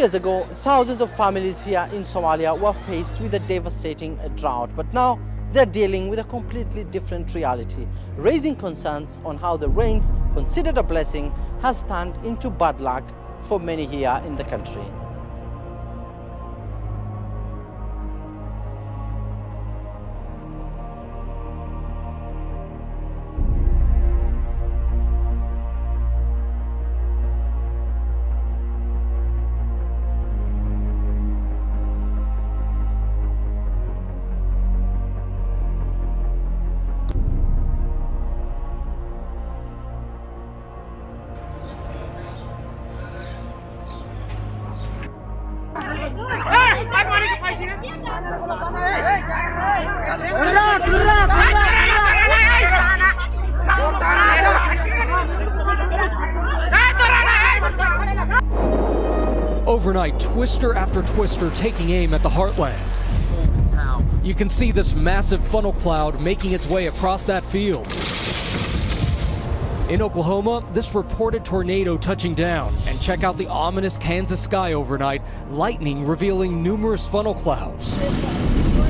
years ago, thousands of families here in Somalia were faced with a devastating drought, but now they're dealing with a completely different reality, raising concerns on how the rains, considered a blessing, has turned into bad luck for many here in the country. Overnight, twister after twister taking aim at the heartland. You can see this massive funnel cloud making its way across that field. In Oklahoma, this reported tornado touching down, and check out the ominous Kansas sky overnight, lightning revealing numerous funnel clouds.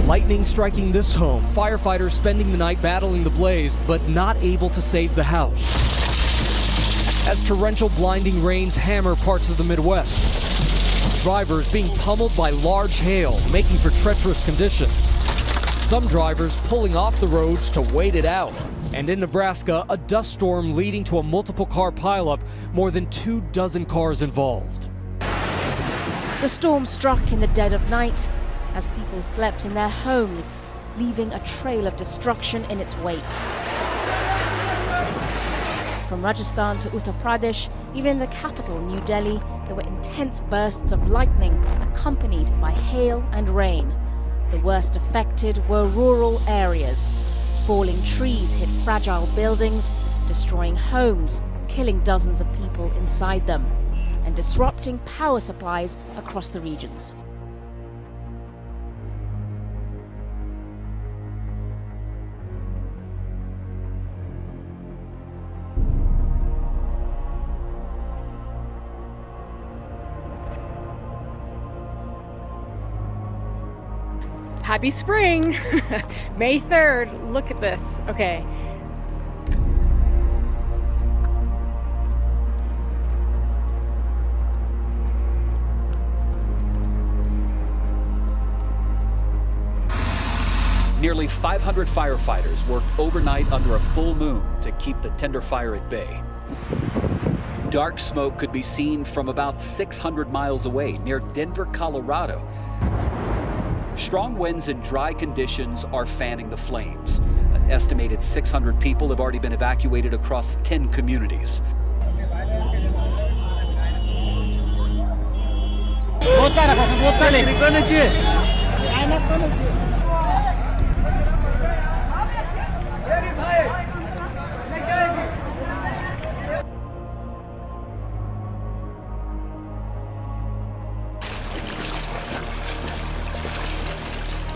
Lightning striking this home, firefighters spending the night battling the blaze, but not able to save the house. As torrential blinding rains hammer parts of the Midwest. Drivers being pummeled by large hail, making for treacherous conditions. Some drivers pulling off the roads to wait it out. And in Nebraska, a dust storm leading to a multiple car pileup, more than 24 cars involved. The storm struck in the dead of night as people slept in their homes, leaving a trail of destruction in its wake. From Rajasthan to Uttar Pradesh, even in the capital, New Delhi, there were intense bursts of lightning accompanied by hail and rain. The worst affected were rural areas. Falling trees hit fragile buildings, destroying homes, killing dozens of people inside them, and disrupting power supplies across the regions. Happy spring! May 3rd, look at this. Okay. Nearly 500 firefighters worked overnight under a full moon to keep the tender fire at bay. Dark smoke could be seen from about 600 miles away near Denver, Colorado. Strong winds and dry conditions are fanning the flames. An estimated 600 people have already been evacuated across 10 communities.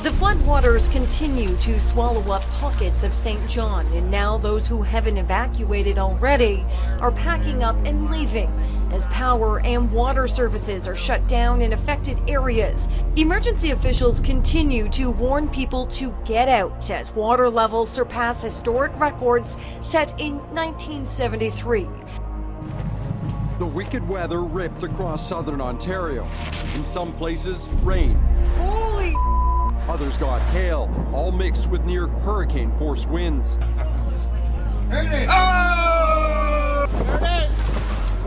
The floodwaters continue to swallow up pockets of St. John, and now those who haven't evacuated already are packing up and leaving as power and water services are shut down in affected areas. Emergency officials continue to warn people to get out as water levels surpass historic records set in 1973. The wicked weather ripped across southern Ontario. In some places, rain. Holy Others got hail, all mixed with near hurricane-force winds.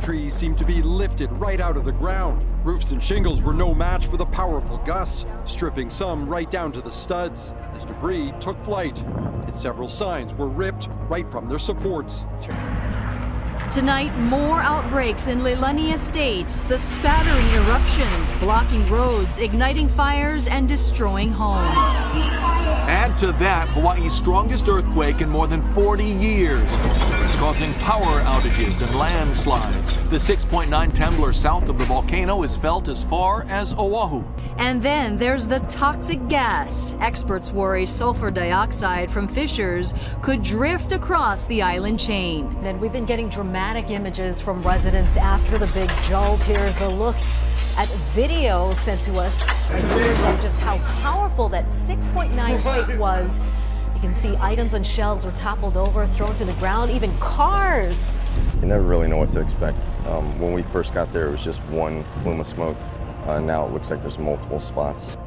Trees seemed to be lifted right out of the ground. Roofs and shingles were no match for the powerful gusts, stripping some right down to the studs. As debris took flight, and several signs were ripped right from their supports. Tonight, more outbreaks in Leilani Estates, the spattering eruptions, blocking roads, igniting fires, and destroying homes. Add to that Hawaii's strongest earthquake in more than 40 years. causing power outages and landslides. The 6.9 temblor south of the volcano is felt as far as Oahu. And then there's the toxic gas. Experts worry sulfur dioxide from fissures could drift across the island chain. And we've been getting dramatic images from residents after the big jolt. Here's a look at video sent to us just how powerful that 6.9 quake was. You can see items on shelves were toppled over, thrown to the ground, even cars. You never really know what to expect. When we first got there, it was just one plume of smoke. Now it looks like there's multiple spots.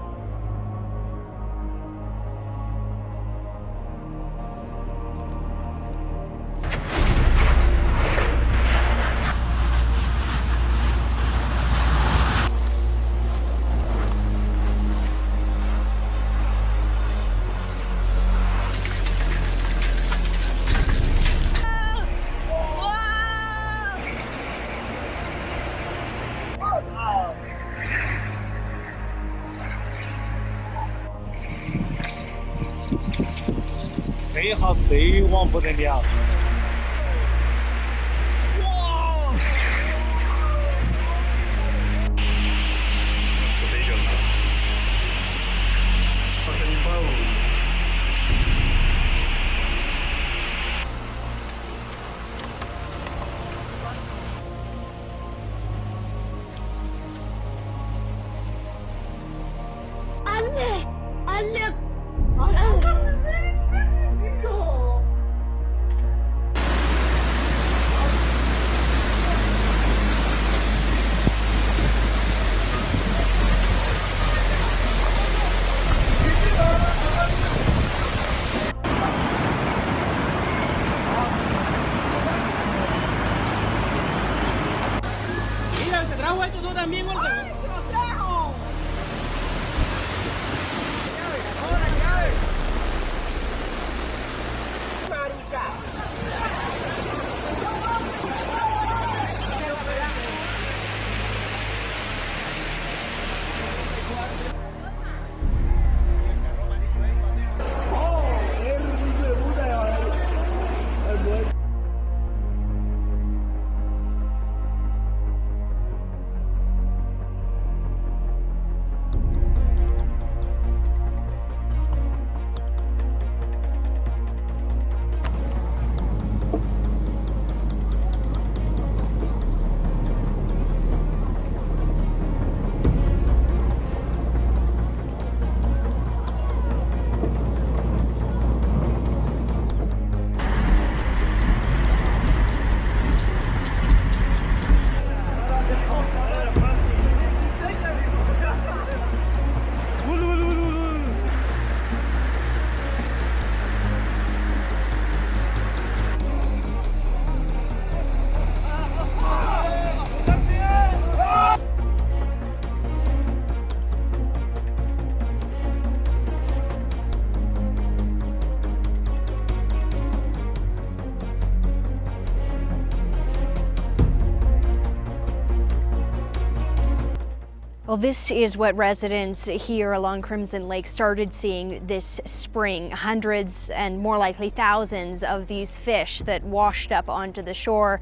Well, this is what residents here along Crimson Lake started seeing this spring. Hundreds and more likely thousands of these fish that washed up onto the shore.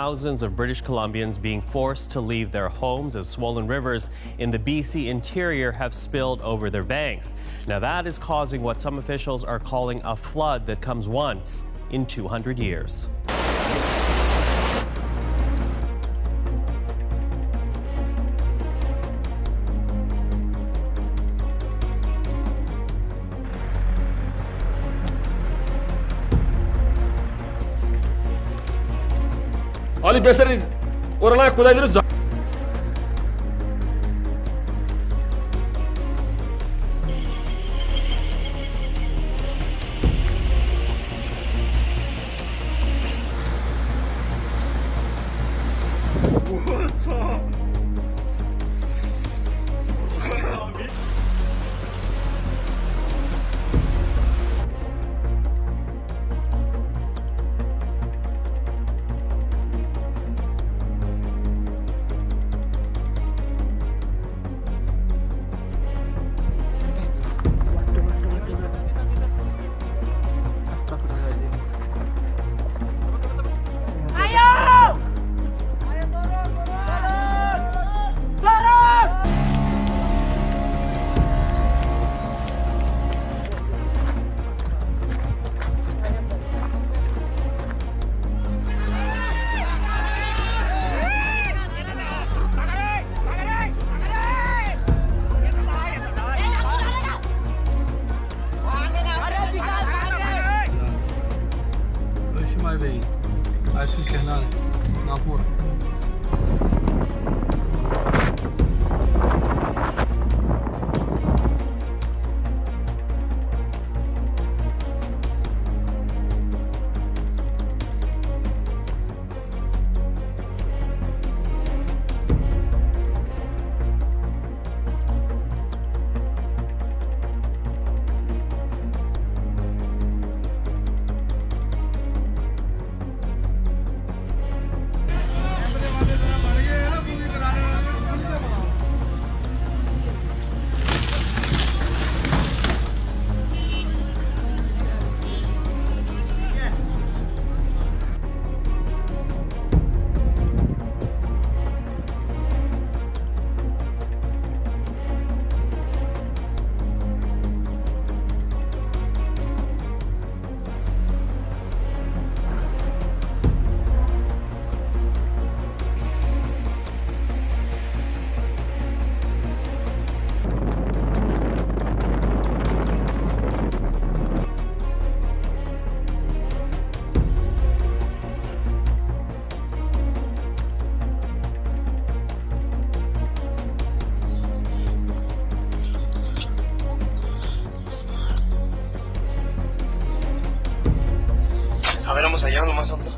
thousands of British Columbians being forced to leave their homes as swollen rivers in the BC interior have spilled over their banks. Now that is causing what some officials are calling a flood that comes once in 200 years. Ali besari oralar kudayları allá nomás tonto.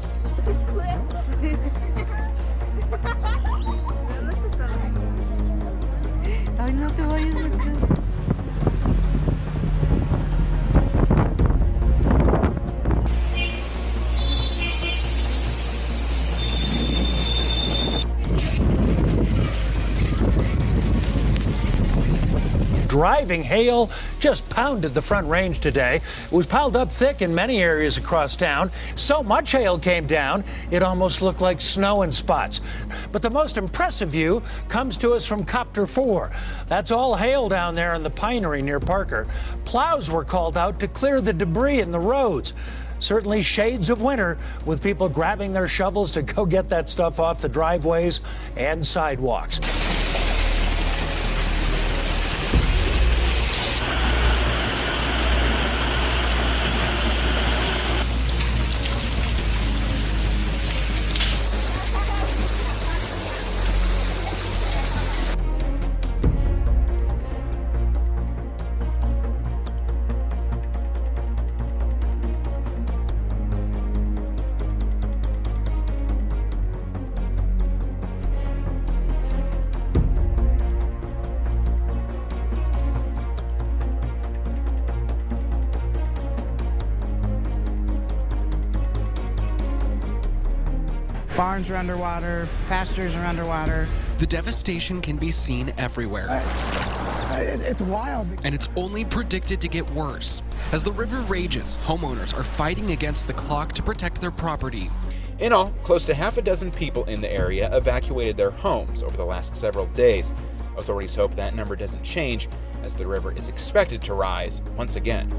Ay, no te vayas a acá. Driving hail just pounded the Front Range today. It was piled up thick in many areas across town. So much hail came down, it almost looked like snow in spots. But the most impressive view comes to us from Copter 4. That's all hail down there in the Pinery near Parker. Plows were called out to clear the debris in the roads. Certainly shades of winter, with people grabbing their shovels to go get that stuff off the driveways and sidewalks. Barns are underwater, pastures are underwater. The devastation can be seen everywhere. It's wild. And it's only predicted to get worse. As the river rages, homeowners are fighting against the clock to protect their property. In all, close to half a dozen people in the area evacuated their homes over the last several days. Authorities hope that number doesn't change as the river is expected to rise once again.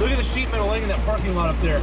Look at the sheet metal laying in that parking lot up there.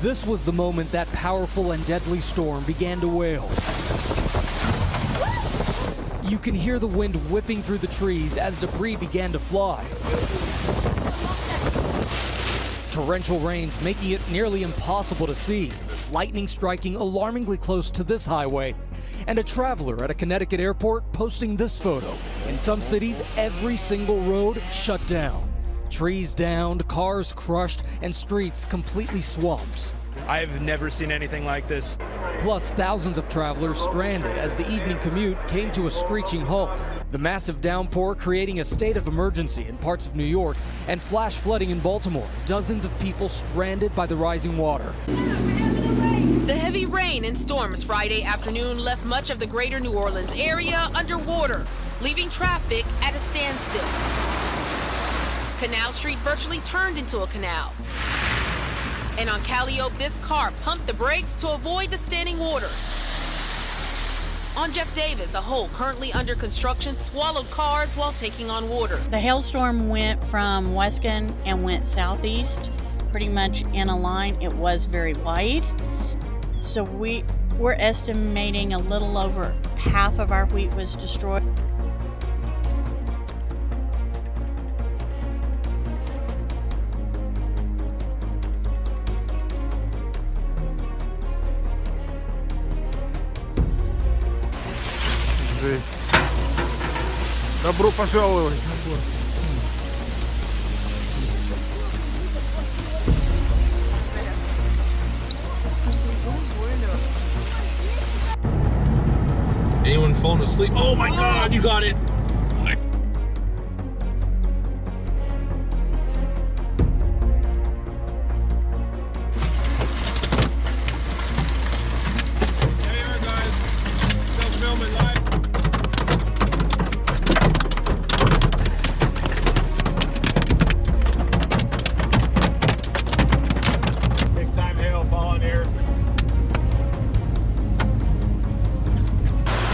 This was the moment that powerful and deadly storm began to wail. You can hear the wind whipping through the trees as debris began to fly. Torrential rains making it nearly impossible to see, lightning striking alarmingly close to this highway, and a traveler at a Connecticut airport posting this photo. In some cities, every single road shut down. Trees downed, cars crushed, and streets completely swamped. I've never seen anything like this. Plus, thousands of travelers stranded as the evening commute came to a screeching halt. The massive downpour creating a state of emergency in parts of New York and flash flooding in Baltimore. Dozens of people stranded by the rising water. The heavy rain and storms Friday afternoon left much of the greater New Orleans area underwater, leaving traffic at a standstill. Canal Street virtually turned into a canal. And on Calliope, this car pumped the brakes to avoid the standing water. On Jeff Davis, a hole currently under construction swallowed cars while taking on water. The hailstorm went from Weston and went southeast, pretty much in a line. It was very wide. So we're estimating a little over half of our wheat was destroyed. Добро пожаловать. Anyone falling asleep? Oh my God, you got it.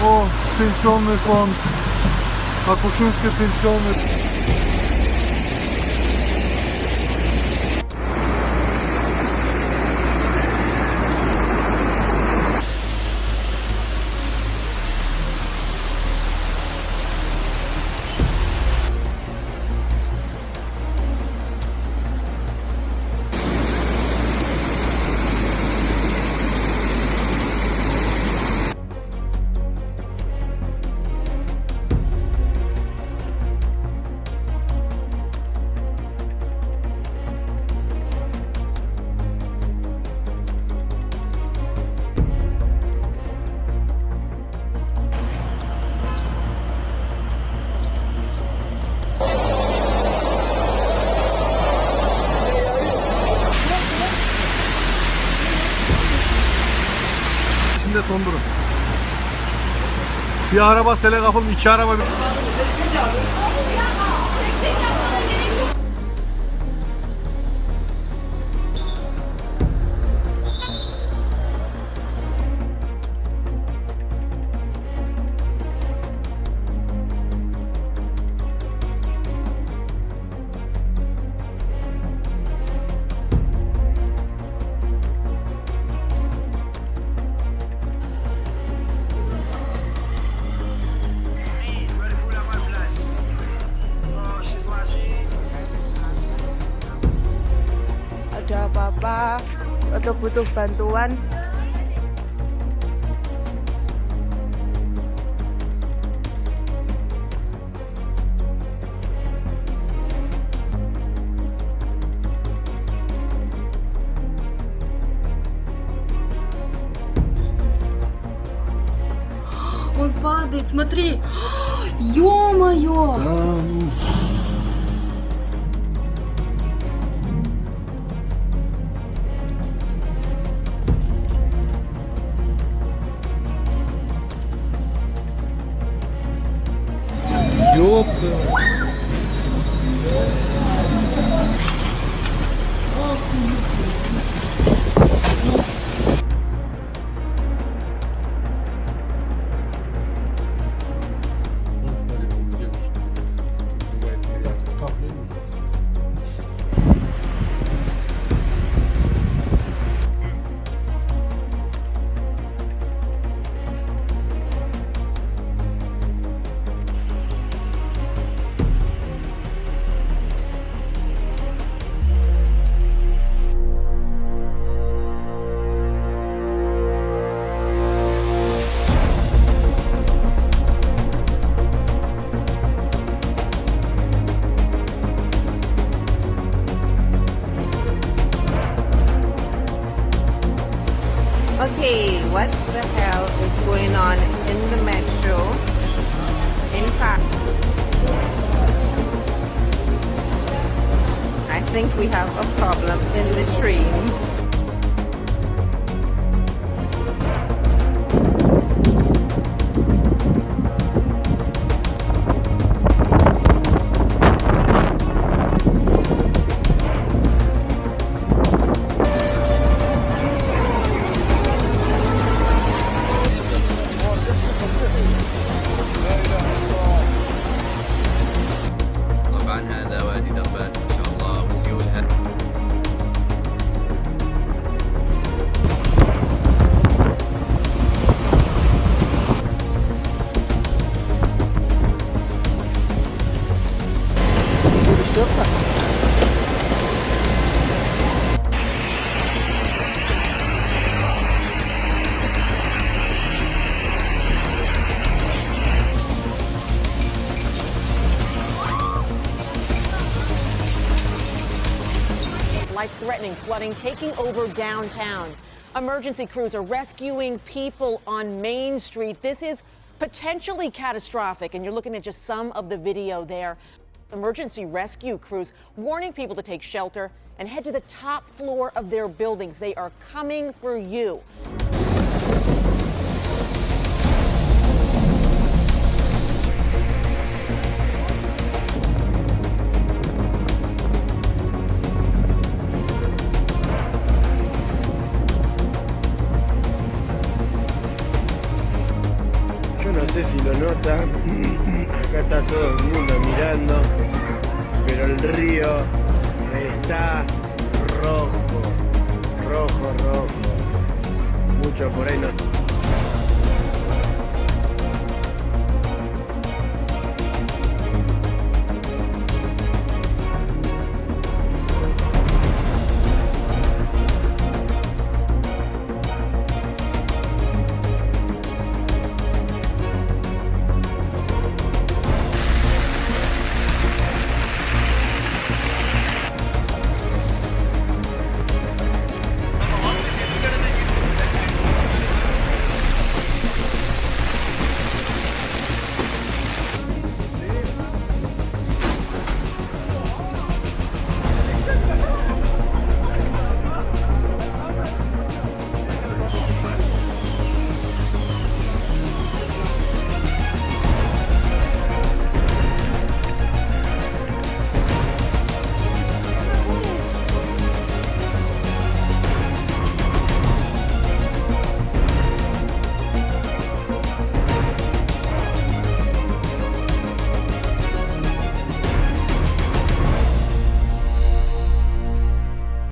О, пенсионный фонд, Акушинский пенсионный. son durum. Bir araba sele kapıldı, 2 araba. Ada apa-apa atau butuh bantuan, Он падает, смотри! Ё-моё! Ёпта! Okay, what the hell is going on in the metro? In fact, I think we have a problem in the train. طبعا هذا وادي دبات ان شاء الله وسيولها. Life-threatening flooding taking over downtown. Emergency crews are rescuing people on Main Street. This is potentially catastrophic, and you're looking at just some of the video there. Emergency rescue crews warning people to take shelter and head to the top floor of their buildings. They are coming for you. No sé si lo nota, acá está todo el mundo mirando, pero el río está rojo, rojo, rojo. Muchos por ahí no